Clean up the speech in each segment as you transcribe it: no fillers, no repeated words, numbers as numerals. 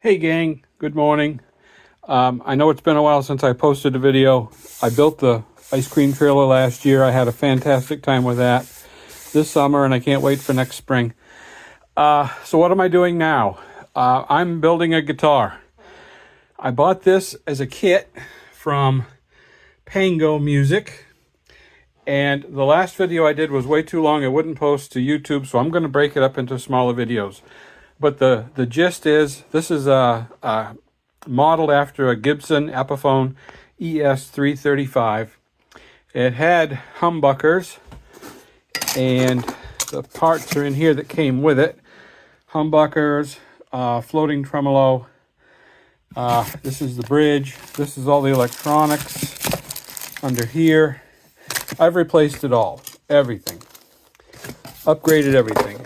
Hey gang, good morning. I know it's been a while since I posted a video. I built the ice cream trailer last year. I had a fantastic time with that this summer and I can't wait for next spring. So what am I doing now? I'm building a guitar. I bought this as a kit from Pango Music. And the last video I did was way too long. It wouldn't post to YouTube, so I'm going to break it up into smaller videos. But the gist is, this is modeled after a Gibson Epiphone ES335. It had humbuckers, and the parts are in here that came with it. Humbuckers, floating tremolo. This is the bridge. This is all the electronics under here. I've replaced it all, everything. Upgraded everything.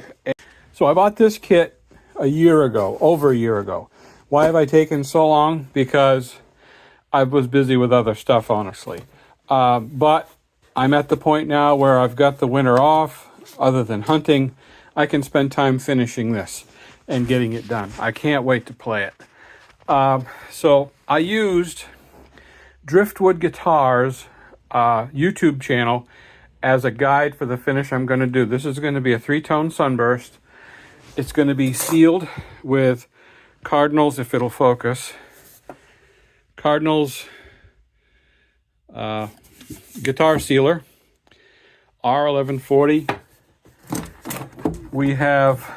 So I bought this kit a year ago, over a year ago. Why have I taken so long? Because I was busy with other stuff, honestly. But I'm at the point now where I've got the winter off. Other than hunting, I can spend time finishing this and getting it done. I can't wait to play it. So I used Driftwood Guitars YouTube channel as a guide for the finish I'm going to do. This is going to be a 3-tone sunburst. It's going to be sealed with Cardinals, if it'll focus. Cardinals guitar sealer, R1140. We have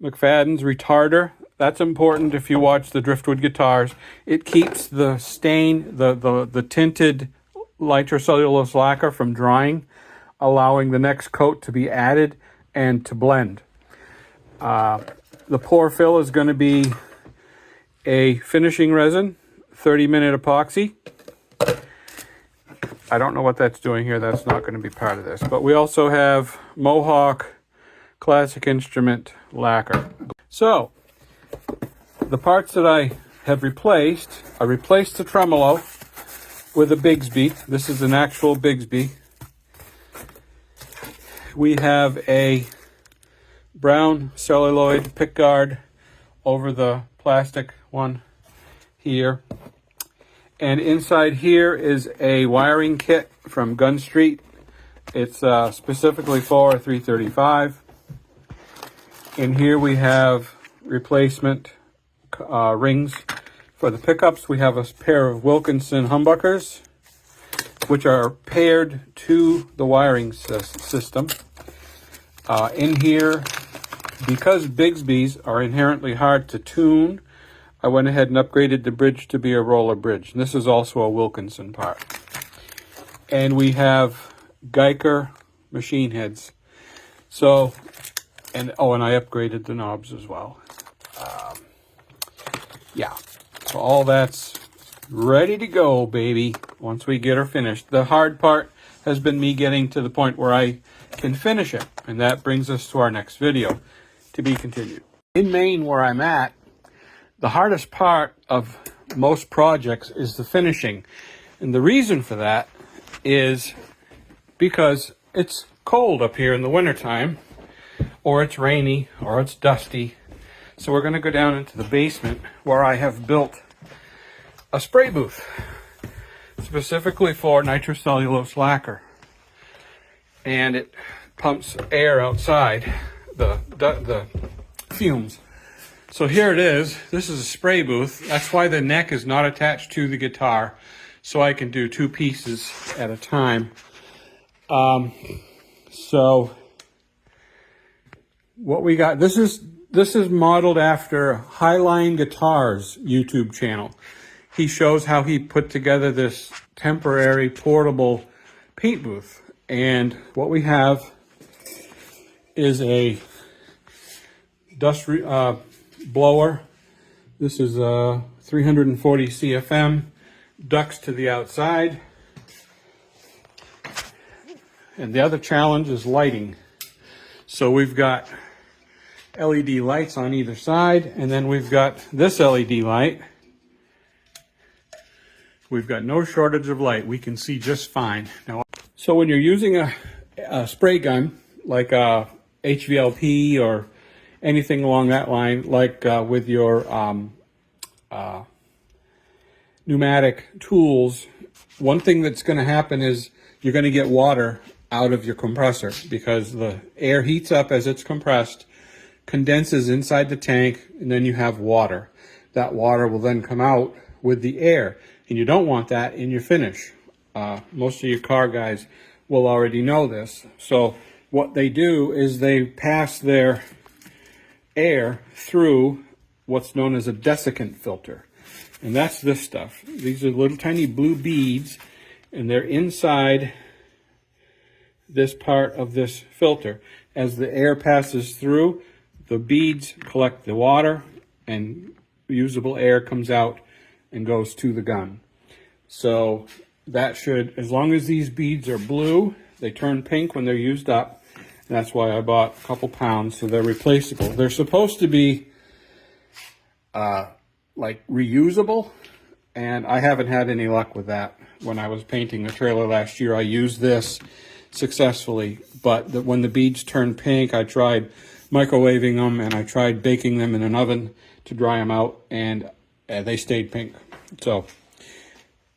McFadden's retarder. That's important if you watch the Driftwood guitars. It keeps the stain, the tinted nitrocellulose lacquer from drying, allowing the next coat to be added and to blend. The pour fill is going to be a finishing resin, 30-minute epoxy. I don't know what that's doing here. That's not going to be part of this. But we also have Mohawk Classic Instrument lacquer. So, the parts that I have replaced, I replaced the tremolo with a Bigsby. This is an actual Bigsby. We have a brown celluloid pickguard over the plastic one here. And inside here is a wiring kit from Gun Street. It's specifically for a 335. In here we have replacement rings for the pickups. We have a pair of Wilkinson humbuckers, which are paired to the wiring system. In here, because Bigsby's are inherently hard to tune, I went ahead and upgraded the bridge to be a roller bridge. And this is also a Wilkinson part. And we have Geiger machine heads. So, and I upgraded the knobs as well. Yeah, so all that's ready to go, baby, once we get her finished. The hard part has been me getting to the point where I can finish it. And that brings us to our next video, to be continued. In Maine, where I'm at, the hardest part of most projects is the finishing. And the reason for that is because it's cold up here in the wintertime, or it's rainy, or it's dusty. So we're going to go down into the basement where I have built a spray booth specifically for nitrocellulose lacquer. And it pumps air outside the fumes. So here it is. This is a spray booth. That's why the neck is not attached to the guitar, so I can do 2 pieces at a time. So what we got, this is modeled after Highline Guitars YouTube channel. He shows how he put together this temporary portable paint booth. And what we have is a dust blower. This is a 340 CFM, ducts to the outside. And the other challenge is lighting. So we've got LED lights on either side, and then we've got this LED light. We've got no shortage of light. We can see just fine. Now, so when you're using a spray gun, like a HVLP or anything along that line, like with your pneumatic tools, one thing that's going to happen is you're going to get water out of your compressor because the air heats up as it's compressed, condenses inside the tank, and then you have water. That water will then come out with the air, and you don't want that in your finish. Most of your car guys will already know this. So what they do is they pass their air through what's known as a desiccant filter. And that's this stuff. These are little tiny blue beads, and they're inside this part of this filter. As the air passes through, the beads collect the water, and usable air comes out and goes to the gun. So that should, as long as these beads are blue, they turn pink when they're used up. And that's why I bought a couple pounds, so they're replaceable. They're supposed to be like reusable, and I haven't had any luck with that. When I was painting the trailer last year, I used this successfully, but when the beads turned pink, I tried microwaving them and I tried baking them in an oven to dry them out, and they stayed pink. So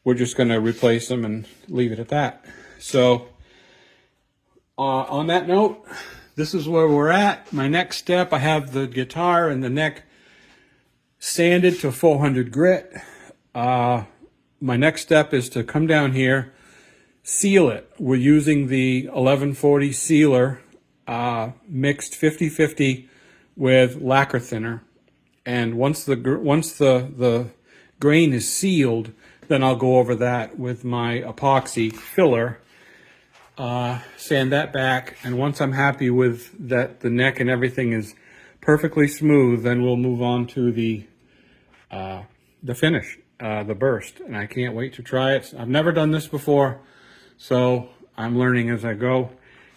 we're just going to replace them and leave it at that. So on that note, this is where we're at. My next step, I have the guitar and the neck sanded to 400 grit. My next step is to come down here, seal it. We're using the 1140 sealer, mixed 50-50 with lacquer thinner. And once the grain is sealed, then I'll go over that with my epoxy filler, sand that back, and once I'm happy with that, the neck and everything is perfectly smooth, then we'll move on to the finish, the burst. And I can't wait to try it. I've never done this before, so I'm learning as I go,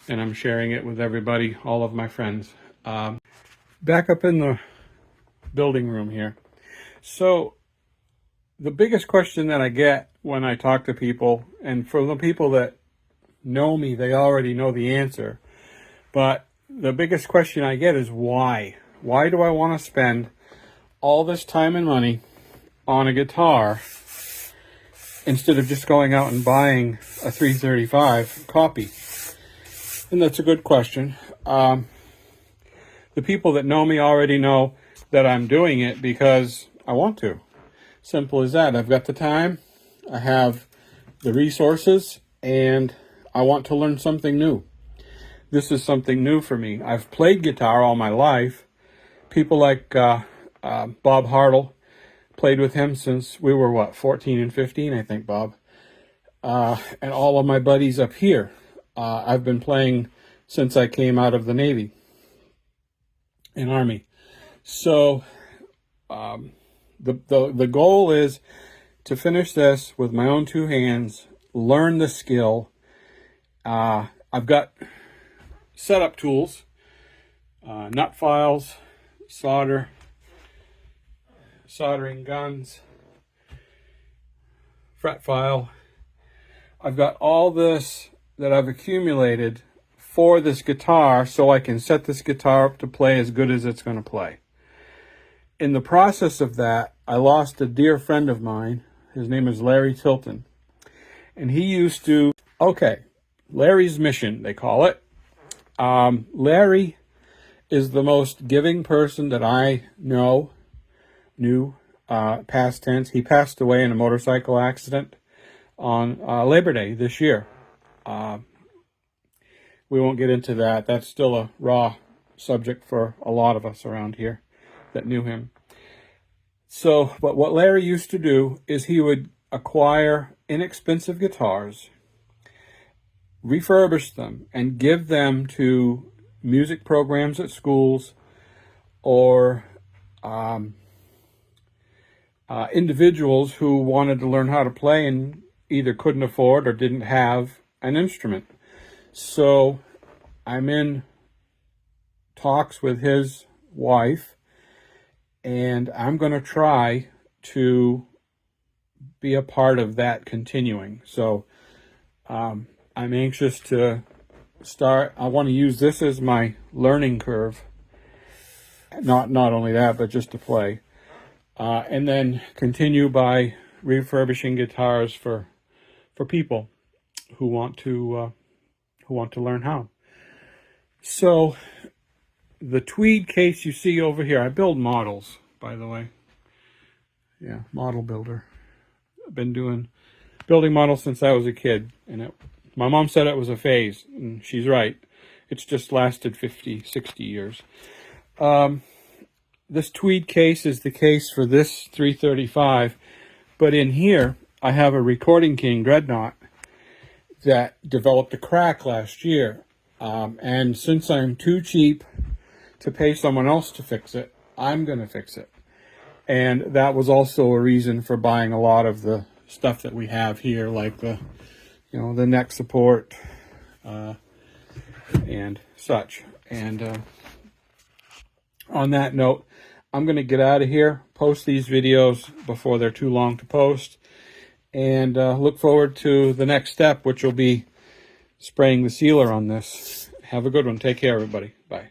and I'm sharing it with everybody, all of my friends. Back up in the building room here. So the biggest question that I get when I talk to people, and for the people that know me, they already know the answer, but the biggest question I get is why? Why do I want to spend all this time and money on a guitar instead of just going out and buying a 335 copy? And that's a good question. The people that know me already know that I'm doing it because I want to. Simple as that. I've got the time, I have the resources, and I want to learn something new. This is something new for me. I've played guitar all my life. People like Bob Hartle, played with him since we were, 14 and 15, I think, Bob. And all of my buddies up here, I've been playing since I came out of the Navy and Army. So the goal is to finish this with my own two hands, learn the skill. I've got setup tools, nut files, soldering guns, fret file. I've got all this that I've accumulated for this guitar so I can set this guitar up to play as good as it's going to play. In the process of that, I lost a dear friend of mine. His name is Larry Tilton. And he used to, Larry's Mission, they call it. Larry is the most giving person that I knew, past tense. He passed away in a motorcycle accident on Labor Day this year. We won't get into that. That's still a raw subject for a lot of us around here that knew him. So, but what Larry used to do is he would acquire inexpensive guitars, refurbish them, and give them to music programs at schools or individuals who wanted to learn how to play and either couldn't afford or didn't have an instrument. So I'm in talks with his wife, and I'm going to try to be a part of that continuing. So I'm anxious to start. I want to use this as my learning curve Not only that, but just to play. And then continue by refurbishing guitars for people who want to learn how. So the tweed case you see over here, I build models, by the way. Yeah, model builder. I've been building models since I was a kid, and my mom said it was a phase, and she's right. It's just lasted 50, 60 years. This tweed case is the case for this 335, but in here I have a Recording King Dreadnought that developed a crack last year, and since I'm too cheap to pay someone else to fix it, I'm going to fix it. And that was also a reason for buying a lot of the stuff that we have here, like the neck support and such. And on that note, I'm going to get out of here, post these videos before they're too long to post, and look forward to the next step, which will be spraying the sealer on this. Have a good one. Take care, everybody. Bye.